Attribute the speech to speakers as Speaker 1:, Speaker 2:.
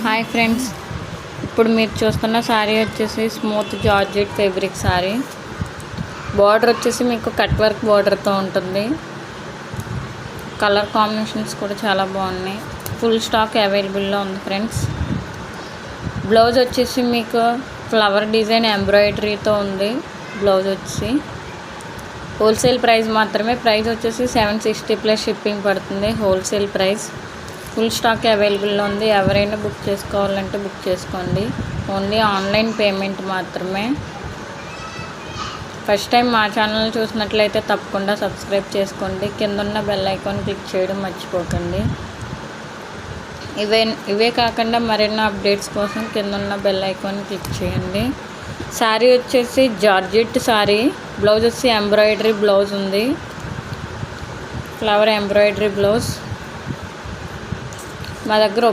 Speaker 1: Hi friends, ఇప్పుడు మీరు చూస్తున్న శారీ వచ్చేసి smooth georgette fabric sari. Border వచ్చేసి మీకు కట్ వర్క్ బార్డర్తో ఉంటుంది. కలర్ కాంబినేషన్స్ కూడా చాలా బాగున్నాయి. ఫుల్ స్టాక్ అవైలబుల్లో ఉంది ఫ్రెండ్స్. బ్లౌజ్ వచ్చేసి మీకు ఫ్లవర్ డిజైన్ ఎంబ్రాయిడరీతో ఉంది. బ్లౌజ్ వచ్చి హోల్సేల్ ప్రైస్ మాత్రమే. ప్రైస్ వచ్చేసి 760 ప్లస్ షిప్పింగ్ పడుతుంది. Wholesale price. ఫుల్ స్టాక్ అవైలబుల్లో ఉంది. ఎవరైనా బుక్ చేసుకోవాలంటే బుక్ చేసుకోండి. ఓన్లీ ఆన్లైన్ పేమెంట్ మాత్రమే. ఫస్ట్ టైం మా ఛానల్ చూసినట్లయితే తప్పకుండా సబ్స్క్రైబ్ చేసుకోండి. కింద ఉన్న బెల్ ఐకాన్ క్లిక్ చేయడం మర్చిపోకండి. ఇవే కాకుండా మరెన్నో అప్డేట్స్ కోసం కింద ఉన్న బెల్ ఐకాన్ క్లిక్ చేయండి. శారీ వచ్చేసి జార్జెట్ శారీ. బ్లౌజ్ వచ్చి ఎంబ్రాయిడరీ బ్లౌజ్ ఉంది. Flower embroidery blouse. మా దగ్గర